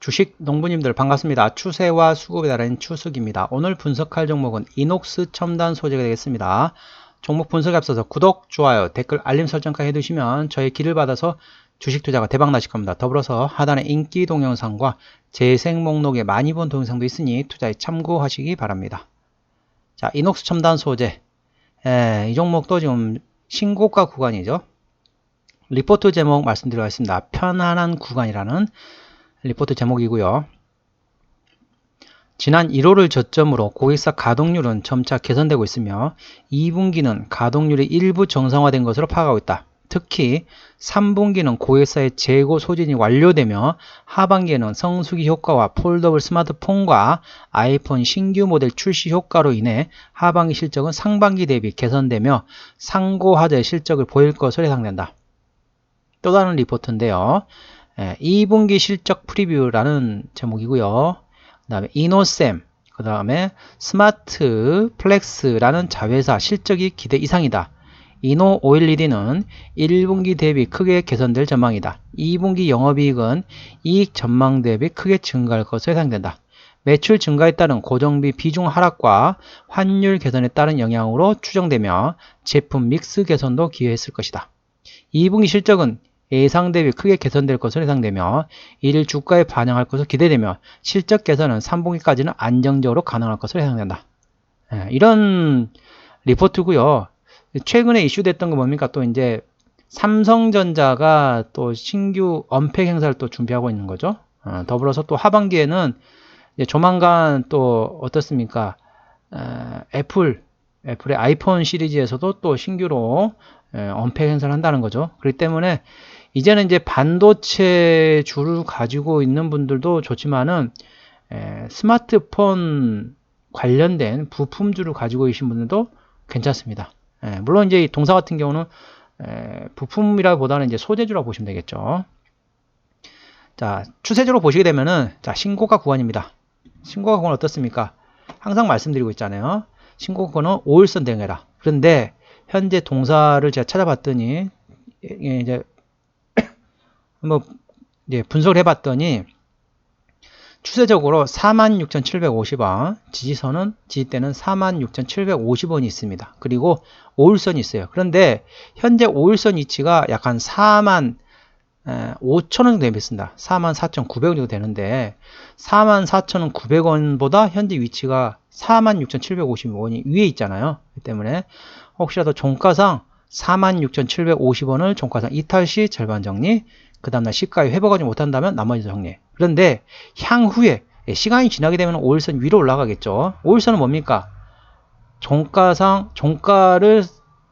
주식 농부님들 반갑습니다. 추세와 수급에 따른 추석입니다. 오늘 분석할 종목은 이녹스 첨단 소재가 되겠습니다. 종목 분석에 앞서서 구독, 좋아요, 댓글, 알림 설정까지 해두시면 저의 길을 받아서 주식 투자가 대박 나실 겁니다. 더불어서 하단에 인기 동영상과 재생 목록에 많이 본 동영상도 있으니 투자에 참고하시기 바랍니다. 자, 이녹스 첨단 소재. 이 종목도 지금 신고가 구간이죠. 리포트 제목 말씀드리겠습니다. 편안한 구간이라는 리포트 제목이고요. 지난 1월을 저점으로 고객사 가동률은 점차 개선되고 있으며 2분기는 가동률이 일부 정상화된 것으로 파악하고 있다. 특히 3분기는 고객사의 재고 소진이 완료되며 하반기에는 성수기 효과와 폴더블 스마트폰과 아이폰 신규 모델 출시 효과로 인해 하반기 실적은 상반기 대비 개선되며 상고하자의 실적을 보일 것으로 예상된다. 또 다른 리포트인데요. 2분기 실적 프리뷰라는 제목이고요. 그 다음에 이노셈, 그 다음에 스마트 플렉스라는 자회사 실적이 기대 이상이다. 이노 OLED는 1분기 대비 크게 개선될 전망이다. 2분기 영업이익은 이익 전망 대비 크게 증가할 것으로 예상된다. 매출 증가에 따른 고정비 비중 하락과 환율 개선에 따른 영향으로 추정되며 제품 믹스 개선도 기여했을 것이다. 2분기 실적은 예상 대비 크게 개선될 것으로 예상되며 이를 주가에 반영할 것으로 기대되며 실적 개선은 3분기까지는 안정적으로 가능할 것으로 예상된다. 이런 리포트고요. 최근에 이슈됐던 거 뭡니까? 또 이제 삼성전자가 또 신규 언팩 행사를 또 준비하고 있는 거죠. 더불어서 또 하반기에는 이제 조만간 또 어떻습니까? 애플의 아이폰 시리즈에서도 또 신규로 언팩 행사를 한다는 거죠. 그렇기 때문에 이제는 이제 반도체주를 가지고 있는 분들도 좋지만은 스마트폰 관련된 부품주를 가지고 계신 분들도 괜찮습니다. 물론 이제 동사 같은 경우는 부품이라기보다는 이제 소재주라고 보시면 되겠죠. 자, 추세적으로 보시게 되면은 자, 신고가 구간입니다. 신고가 구간 어떻습니까? 항상 말씀드리고 있잖아요. 신고가 구간은 5일선 대응해라. 그런데 현재 동사를 제가 찾아봤더니 이제 한번 분석을 해봤더니 추세적으로 46,750원, 지지대는 46,750원이 있습니다. 그리고 5일선이 있어요. 그런데 현재 5일선 위치가 약 한 45,000원 정도 되겠습니다. 44,900원 정도 되는데 44,900원보다 현재 위치가 46,750원이 위에 있잖아요. 그렇기 때문에 혹시라도 종가상 46,750원을 종가상 이탈 시 절반 정리, 그 다음날 시가에 회복하지 못한다면 나머지 정리. 그런데 향후에 시간이 지나게 되면 5일선 위로 올라가겠죠. 5일선은 뭡니까? 종가를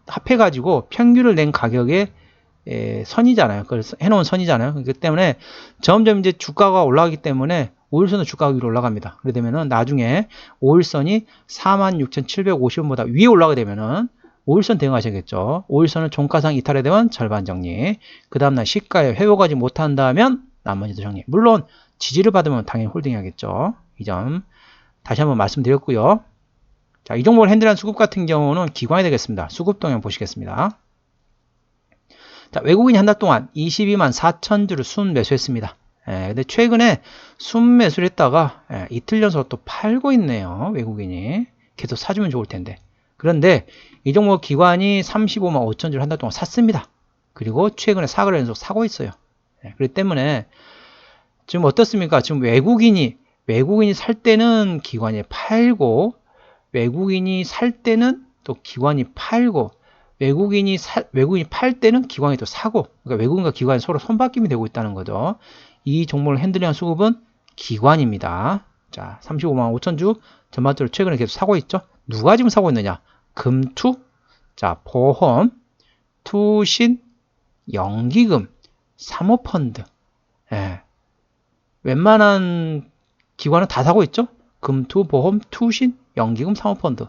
합해가지고 평균을 낸 가격의 선이잖아요. 그래서 해놓은 선이잖아요. 그렇기 때문에 점점 이제 주가가 올라가기 때문에 5일선은 주가가 위로 올라갑니다. 그렇게 되면은 나중에 5일선이 46,750원보다 위에 올라가게 되면은 5일선 대응하셔야겠죠. 5일선을 종가상 이탈에 되면 절반 정리. 그 다음날 시가에 회복하지 못한다면 나머지도 정리. 물론 지지를 받으면 당연히 홀딩해야겠죠. 이 점 다시 한번 말씀드렸고요. 자, 이 종목을 핸들한 수급 같은 경우는 기관이 되겠습니다. 수급 동향 보시겠습니다. 자, 외국인이 한 달 동안 22만 4천 주를 순 매수했습니다. 근데 최근에 순 매수를 했다가 이틀 연속 또 팔고 있네요. 외국인이. 계속 사주면 좋을 텐데. 그런데 이 종목 기관이 35만 5천 주를 한 달 동안 샀습니다. 그리고 최근에 4거래 연속 사고 있어요. 그렇기 때문에 지금 어떻습니까? 지금 외국인이 살 때는 기관이 팔고, 외국인이 살 때는 또 기관이 팔고, 외국인이 팔 때는 기관이 또 사고, 그러니까 외국인과 기관이 서로 손바뀜이 되고 있다는 거죠. 이 종목을 핸들링한 수급은 기관입니다. 자, 35만 5천 주 전반적으로 최근에 계속 사고 있죠. 누가 지금 사고 있느냐? 금투, 자, 보험, 투신, 연기금, 사모펀드. 웬만한 기관은 다 사고 있죠? 금투, 보험, 투신, 연기금, 사모펀드.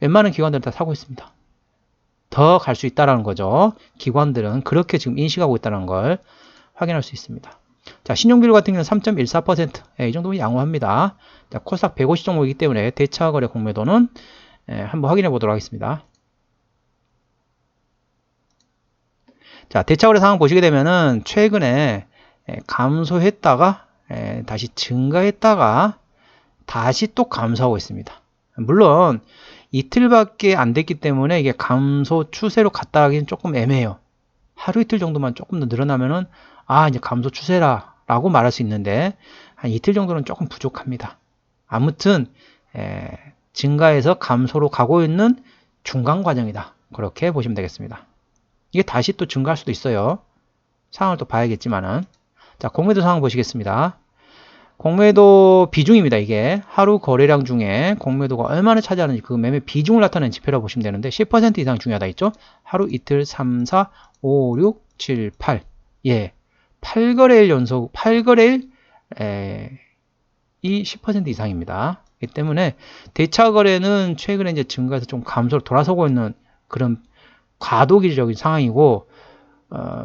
웬만한 기관들은 다 사고 있습니다. 더 갈 수 있다는 거죠. 기관들은 그렇게 지금 인식하고 있다는 걸 확인할 수 있습니다. 자, 신용비율 같은 경우는 3.14%. 이 정도면 양호합니다. 자, 코스닥 150 종목이기 때문에 대차 거래 공매도는 한번 확인해 보도록 하겠습니다. 자, 대차 거래 상황 보시게 되면은 최근에 감소했다가 다시 증가했다가 다시 또 감소하고 있습니다. 물론 이틀밖에 안 됐기 때문에 이게 감소 추세로 갔다 가기는 조금 애매해요. 하루 이틀 정도만 조금 더 늘어나면은 이제 감소 추세라 라고 말할 수 있는데 한 이틀 정도는 조금 부족합니다. 아무튼 증가해서 감소로 가고 있는 중간 과정이다. 그렇게 보시면 되겠습니다. 이게 다시 또 증가할 수도 있어요. 상황을 또 봐야겠지만은. 자, 공매도 상황 보시겠습니다. 공매도 비중입니다. 이게 하루 거래량 중에 공매도가 얼마나 차지하는지 그 매매 비중을 나타내는 지표라고 보시면 되는데 10% 이상 중요하다 했죠. 하루 이틀 3, 4, 5, 6, 7, 8. 8거래일 연속 8거래일 이 10% 이상입니다. 이 때문에 대차 거래는 최근에 이제 증가해서 좀 감소로 돌아서고 있는 그런 과도기적인 상황이고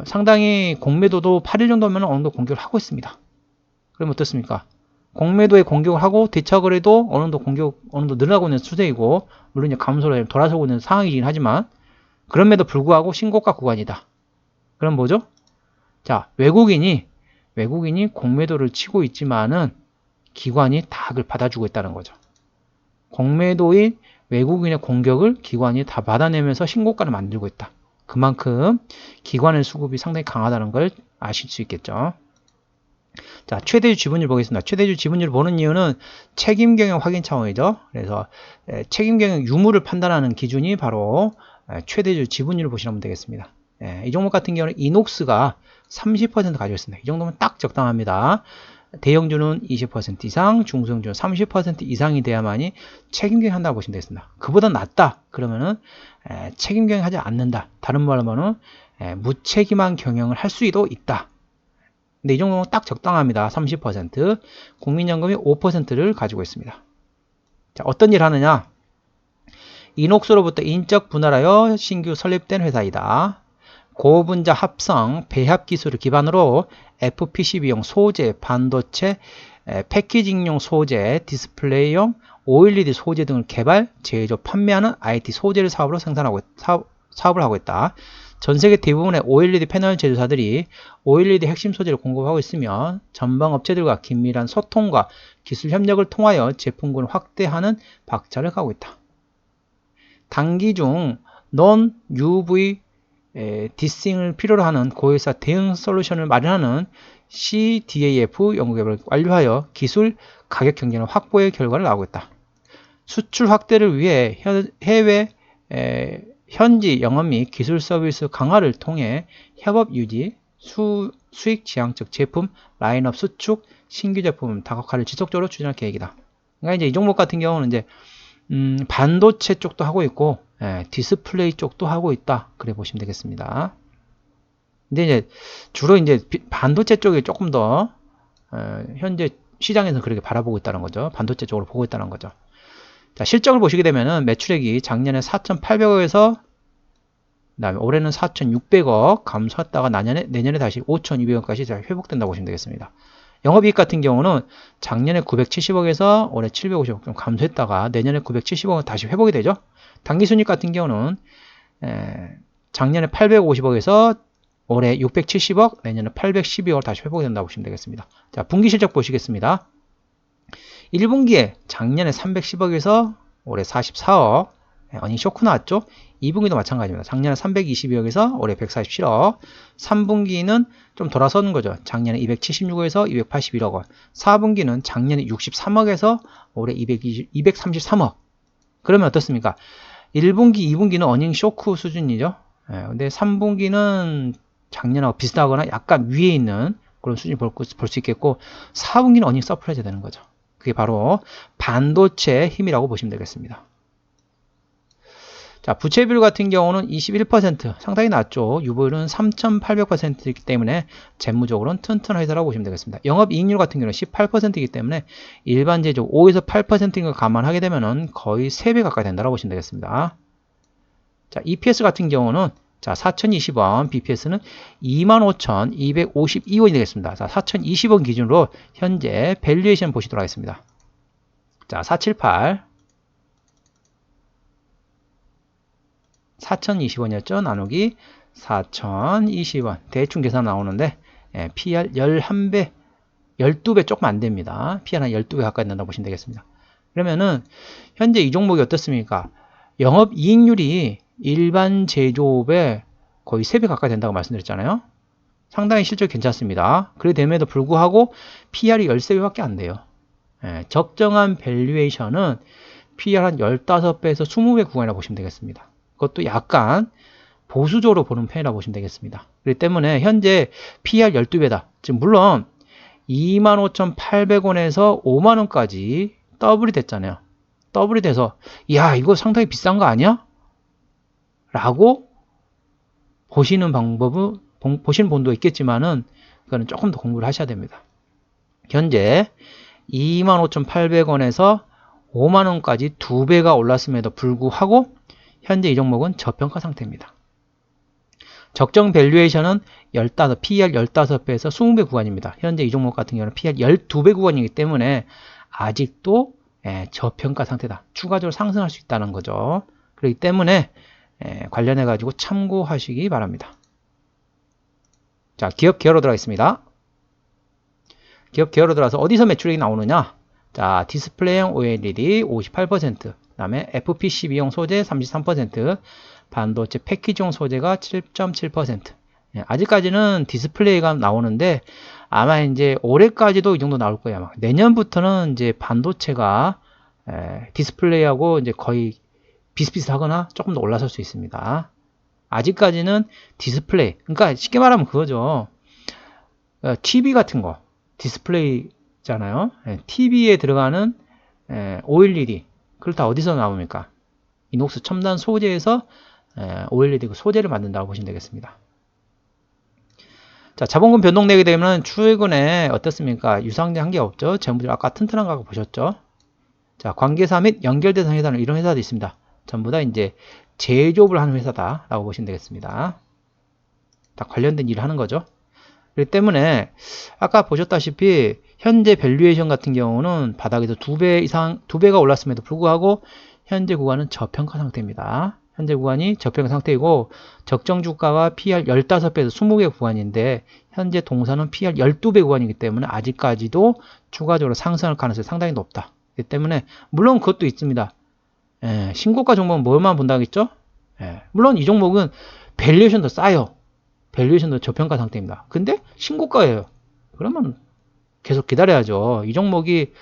상당히 공매도도 8일 정도면 어느 정도 공격을 하고 있습니다. 그럼 어떻습니까? 공매도에 공격을 하고 대차 거래도 어느 정도 늘어나고 있는 추세이고 물론 이제 감소로 돌아서고 있는 상황이긴 하지만 그럼에도 불구하고 신고가 구간이다. 그럼 뭐죠? 자, 외국인이 공매도를 치고 있지만은 기관이 다 그걸 받아주고 있다는 거죠. 공매도인 외국인의 공격을 기관이 다 받아내면서 신고가를 만들고 있다. 그만큼 기관의 수급이 상당히 강하다는 걸 아실 수 있겠죠. 자, 최대주 지분율 보겠습니다. 최대주 지분율을 보는 이유는 책임 경영 확인 차원이죠. 그래서 책임 경영 유무를 판단하는 기준이 바로 최대주 지분율을 보시면 되겠습니다. 이 종목 같은 경우는 이녹스가 30% 가지고 있습니다. 이 정도면 딱 적당합니다. 대형주는 20% 이상, 중소형주는 30% 이상이 돼야만이 책임 경영 한다고 보시면 되겠습니다. 그보다 낮다 그러면은 책임 경영 하지 않는다. 다른 말로 하면은 무책임한 경영을 할 수도 있다. 근데 이 정도면 딱 적당합니다. 30%. 국민연금이 5%를 가지고 있습니다. 자, 어떤 일을 하느냐? 이녹스로부터 인적 분할하여 신규 설립된 회사이다. 고분자 합성, 배합 기술을 기반으로 FPCB용 소재, 반도체, 패키징용 소재, 디스플레이용, OLED 소재 등을 개발, 제조, 판매하는 IT 소재를 사업을 하고 있다. 전 세계 대부분의 OLED 패널 제조사들이 OLED 핵심 소재를 공급하고 있으며 전방 업체들과 긴밀한 소통과 기술 협력을 통하여 제품군을 확대하는 박차를 가고 있다. 단기 중 non-UV 디싱을 필요로 하는 고효율화 대응 솔루션을 마련하는 CDAF 연구개발을 완료하여 기술 가격 경쟁을 확보의 결과를 나오고 있다. 수출 확대를 위해 해외 현지 영업 및 기술 서비스 강화를 통해 협업 유지, 수익 지향적 제품 라인업 수축, 신규 제품 다각화를 지속적으로 추진할 계획이다. 그러니까 이제 이 종목 같은 경우는 이제 반도체 쪽도 하고 있고 디스플레이 쪽도 하고 있다. 그래 보시면 되겠습니다. 근데 이제 주로 이제 반도체 쪽이 조금 더 현재 시장에서 그렇게 바라보고 있다는 거죠. 반도체 쪽으로 보고 있다는 거죠. 자, 실적을 보시게 되면은 매출액이 작년에 4,800억에서 그다음에 올해는 4,600억 감소했다가 내년에 다시 5,200억까지 회복된다고 보시면 되겠습니다. 영업이익 같은 경우는 작년에 970억에서 올해 750억 좀 감소했다가 내년에 970억은 다시 회복이 되죠. 당기순이익 같은 경우는 작년에 850억에서 올해 670억, 내년에 812억 다시 회복이 된다고 보시면 되겠습니다. 자, 분기 실적 보시겠습니다. 1분기에 작년에 310억에서 올해 44억, 어닝 쇼크 나왔죠. 2분기도 마찬가지입니다. 작년에 322억에서 올해 147억. 3분기는 좀 돌아서는 거죠. 작년에 276억에서 281억 원. 4분기는 작년에 63억에서 올해 233억. 그러면 어떻습니까? 1분기, 2분기는 어닝 쇼크 수준이죠. 근데 3분기는 작년하고 비슷하거나 약간 위에 있는 그런 수준이 볼 수 있겠고 4분기는 어닝 서프라이즈 되는 거죠. 그게 바로 반도체의 힘이라고 보시면 되겠습니다. 자, 부채비율 같은 경우는 21% 상당히 낮죠. 유보율은 3,800%이기 때문에 재무적으로는 튼튼한 회사라고 보시면 되겠습니다. 영업이익률 같은 경우는 18%이기 때문에 일반 제조 5에서 8%인 걸 감안하게 되면 거의 3배 가까이 된다고 보시면 되겠습니다. 자, EPS 같은 경우는 자, 4,020원, BPS는 25,252원이 되겠습니다. 자, 4,020원 기준으로 현재 밸류에이션 보시도록 하겠습니다. 자, 478 4,020원이었죠. 나누기 4,020원. 대충 계산 나오는데 PR 11배, 12배 조금 안 됩니다. PR 한 12배 가까이 된다고 보시면 되겠습니다. 그러면은 현재 이 종목이 어떻습니까? 영업이익률이 일반 제조업의 거의 3배 가까이 된다고 말씀드렸잖아요. 상당히 실적 괜찮습니다. 그래 됨에도 불구하고 PR이 13배밖에 안 돼요. 적정한 밸류에이션은 PR 한 15배에서 20배 구간이라고 보시면 되겠습니다. 그것도 약간 보수적으로 보는 편이라고 보시면 되겠습니다. 그렇기 때문에 현재 PR 12배다. 지금 물론 25,800원에서 5만원까지 더블이 됐잖아요. 더블이 돼서 야 이거 상당히 비싼 거 아니야? 라고 보시는 방법은 보시는 분도 있겠지만은 그거는 조금 더 공부를 하셔야 됩니다. 현재 25,800원에서 5만원까지 2배가 올랐음에도 불구하고 현재 이 종목은 저평가 상태입니다. 적정 밸류에이션은 PR 15배에서 20배 구간입니다. 현재 이 종목 같은 경우는 PR 12배 구간이기 때문에 아직도 저평가 상태다. 추가적으로 상승할 수 있다는 거죠. 그렇기 때문에 관련해 가지고 참고하시기 바랍니다. 자, 기업 기어로 들어가겠습니다. 기업 기어로 들어가서 어디서 매출액이 나오느냐? 자, 디스플레이용 OLED 58%, 그 다음에 FPCB용 소재 33%, 반도체 패키지용 소재가 7.7%. 아직까지는 디스플레이가 나오는데 아마 이제 올해까지도 이 정도 나올 거예요. 아마 내년부터는 이제 반도체가 디스플레이하고 이제 거의 비슷비슷하거나 조금 더 올라설 수 있습니다. 아직까지는 디스플레이, 그러니까 쉽게 말하면 그거죠. TV 같은 거, 디스플레이잖아요. TV에 들어가는 OLED, 그걸 다 어디서 나옵니까? 이녹스 첨단 소재에서 OLED 소재를 만든다고 보시면 되겠습니다. 자, 자본금 변동 내게 되면 최근에 어떻습니까? 유상증 한 게 없죠. 전부 아까 튼튼한 거 보셨죠? 자, 관계사 및 연결대상 회사는 이런 회사도 있습니다. 전부 다 이제 제조업을 하는 회사다라고 보시면 되겠습니다. 다 관련된 일을 하는 거죠. 그렇기 때문에 아까 보셨다시피 현재 밸류에이션 같은 경우는 바닥에서 2배 이상, 2배가 올랐음에도 불구하고 현재 구간은 저평가 상태입니다. 현재 구간이 저평가 상태이고 적정 주가가 PR 15배에서 20배 구간인데 현재 동사는 PR 12배 구간이기 때문에 아직까지도 추가적으로 상승할 가능성이 상당히 높다. 그렇기 때문에 물론 그것도 있습니다. 신고가 종목은 뭐만 본다겠죠? 물론 이 종목은 밸류에이션도 싸요. 밸류에이션도 저평가 상태입니다. 근데 신고가예요. 그러면 계속 기다려야죠. 이 종목이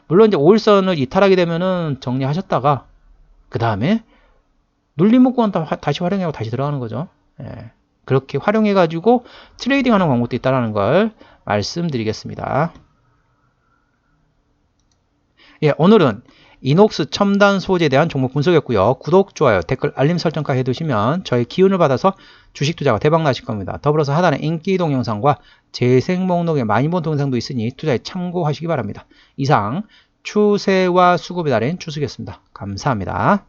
물론 이제 5일선을 이탈하게 되면은 정리하셨다가 그 다음에 눌림 목구간 다시 활용하고 다시 들어가는 거죠. 그렇게 활용해 가지고 트레이딩하는 방법도 있다는 걸 말씀드리겠습니다. 오늘은 이녹스 첨단 소재에 대한 종목 분석이었고요. 구독, 좋아요, 댓글, 알림 설정까지 해두시면 저희 기운을 받아서 주식 투자가 대박 나실 겁니다. 더불어서 하단에 인기 동영상과 재생 목록에 많이 본 동영상도 있으니 투자에 참고하시기 바랍니다. 이상 추세와 수급에 달인 추수였습니다. 감사합니다.